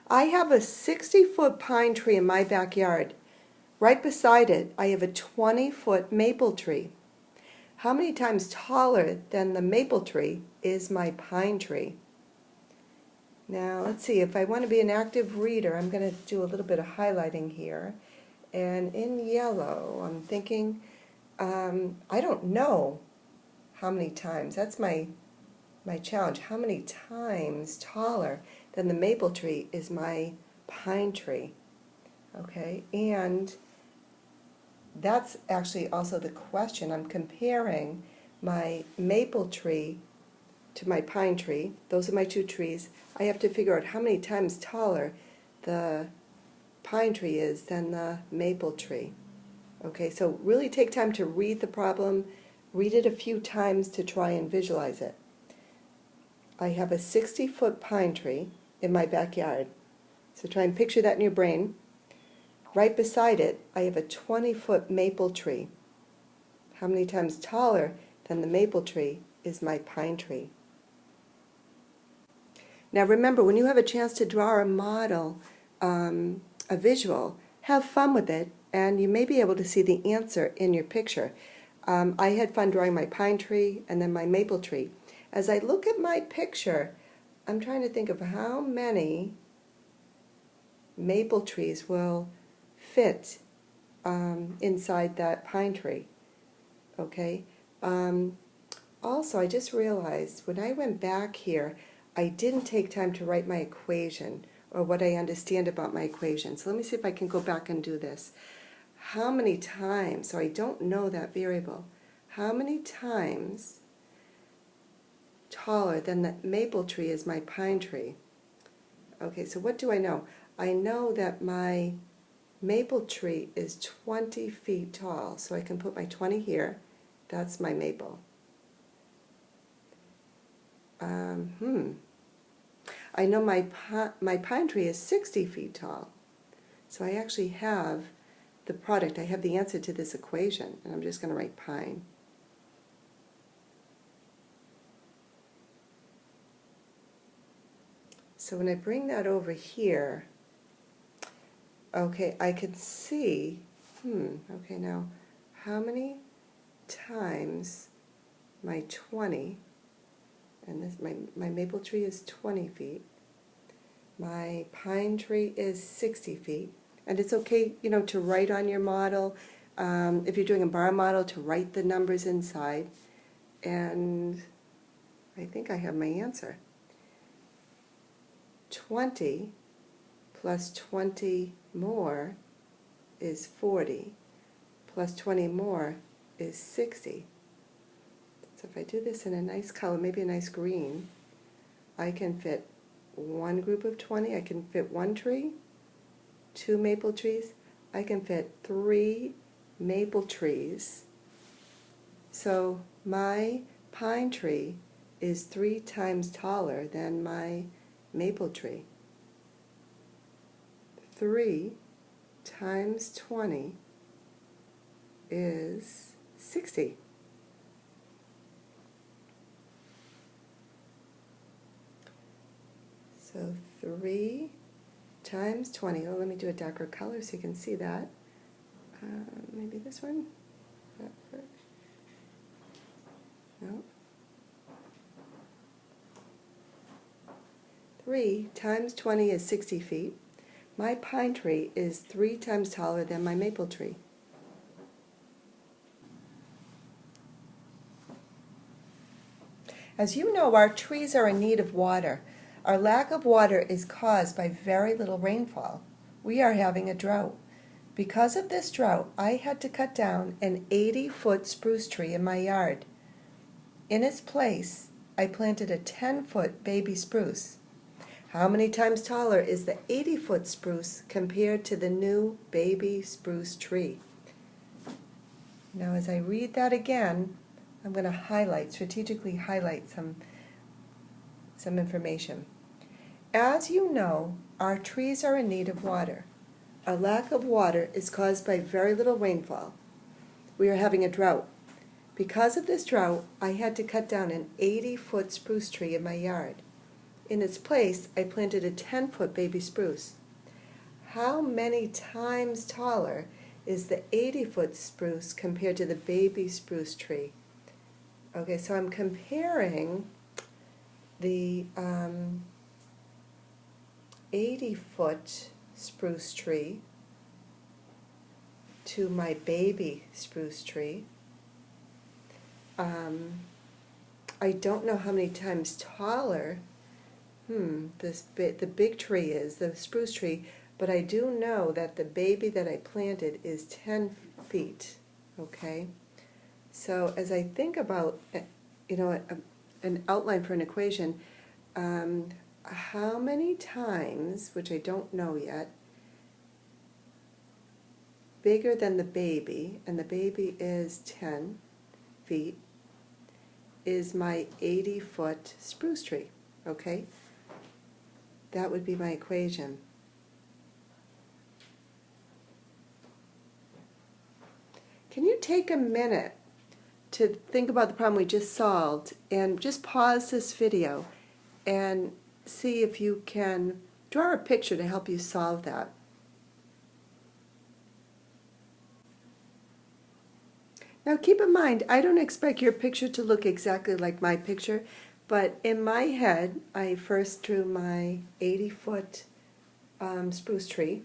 I have a 60-foot pine tree in my backyard. Right beside it, I have a 20-foot maple tree. How many times taller than the maple tree is my pine tree? Now, let's see, if I want to be an active reader, I'm going to do a little bit of highlighting here. And in yellow, I'm thinking, I don't know how many times. That's my challenge. How many times taller than the maple tree is my pine tree? Okay, and that's actually also the question. I'm comparing my maple tree to my pine tree. Those are my two trees. I have to figure out how many times taller the pine tree is than the maple tree. Okay, so really take time to read the problem, read it a few times to try and visualize it. I have a 60-foot pine tree in my backyard. So try and picture that in your brain. Right beside it, I have a 20-foot maple tree. How many times taller than the maple tree is my pine tree? Now remember, when you have a chance to draw a model, a visual, have fun with it, and you may be able to see the answer in your picture. I had fun drawing my pine tree and then my maple tree. As I look at my picture, I'm trying to think of how many maple trees will fit inside that pine tree. Okay. Also, I just realized when I went back here, I didn't take time to write my equation or what I understand about my equation. So let me see if I can go back and do this. How many times, so I don't know that variable, how many times taller than the maple tree is my pine tree? Okay, so what do I know? I know that my maple tree is 20 feet tall, so I can put my 20 here. That's my maple. I know my pine tree is 60 feet tall, so I actually have the product. I have the answer to this equation, and I'm just going to write pine. So when I bring that over here, okay, I can see, okay, now how many times my 20, and this my maple tree is 20 feet, my pine tree is 60 feet, and it's okay, you know, to write on your model, if you're doing a bar model, to write the numbers inside, and I think I have my answer. 20 plus 20 more is 40, plus 20 more is 60. So if I do this in a nice color, maybe a nice green, I can fit one group of 20, I can fit one tree, two maple trees, I can fit 3 maple trees. So my pine tree is 3 times taller than my maple tree. 3 times 20 is 60. So 3 times 20, oh, let me do a darker color so you can see that. Maybe this one? No. 3 times 20 is 60 feet. My pine tree is 3 times taller than my maple tree. As you know, our trees are in need of water. Our lack of water is caused by very little rainfall. We are having a drought. Because of this drought, I had to cut down an 80-foot spruce tree in my yard. In its place, I planted a 10-foot baby spruce. How many times taller is the 80-foot spruce compared to the new baby spruce tree? Now, as I read that again, I'm going to strategically highlight some information. As you know, our trees are in need of water. A lack of water is caused by very little rainfall. We are having a drought. Because of this drought, I had to cut down an 80-foot spruce tree in my yard. in its place, I planted a 10-foot baby spruce. How many times taller is the 80-foot spruce compared to the baby spruce tree? Okay, so I'm comparing the 80-foot spruce tree to my baby spruce tree. I don't know how many times taller the big tree is, the spruce tree, but I do know that the baby that I planted is 10 feet, okay? So as I think about, an outline for an equation, how many times, which I don't know yet, bigger than the baby, and the baby is 10 feet, is my 80-foot spruce tree, okay? That would be my equation. Can you take a minute to think about the problem we just solved and just pause this video and see if you can draw a picture to help you solve that? Now keep in mind, I don't expect your picture to look exactly like my picture, but in my head, I first drew my 80-foot spruce tree,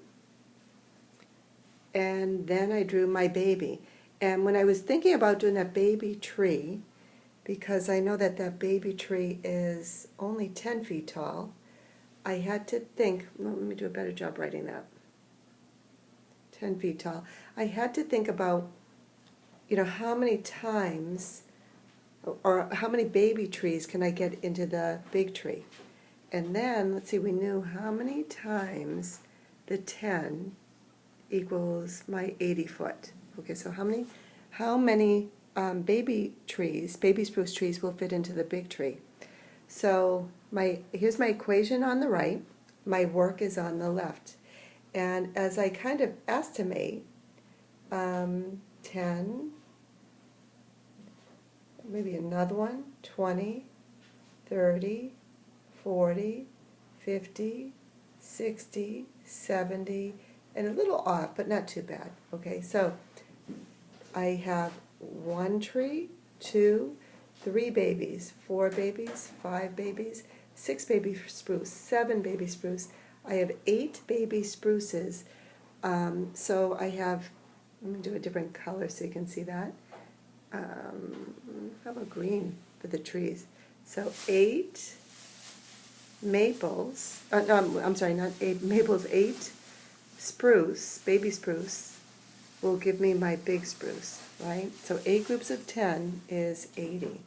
and then I drew my baby. And when I was thinking about doing that baby tree, because I know that that baby tree is only 10 feet tall, I had to think, well, let me do a better job writing that, 10 feet tall. I had to think about how many times or how many baby trees can I get into the big tree? And then, let's see, we knew how many times the 10 equals my 80-foot. Okay, so how many baby spruce trees will fit into the big tree? So here's my equation on the right, my work is on the left. And as I kind of estimate, 10, maybe another one, 20, 30, 40, 50, 60, 70, and a little off, but not too bad. Okay, so I have 1 tree, 2, 3 babies, 4 babies, 5 babies, 6 baby spruce, 7 baby spruce. I have 8 baby spruces. So I have, let me do a different color so you can see that. How about green for the trees? So 8 maples, no, I'm sorry, not 8 maples, 8 spruce, baby spruce, will give me my big spruce, right? So 8 groups of 10 is 80.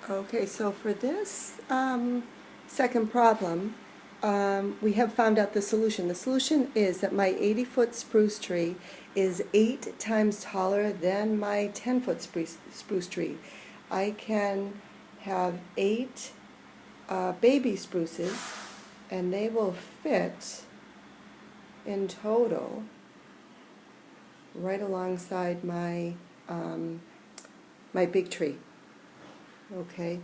Okay, so for this second problem, we have found out the solution. The solution is that my 80-foot spruce tree is 8 times taller than my 10-foot spruce tree. I can have 8 baby spruces, and they will fit in total right alongside my my big tree. Okay.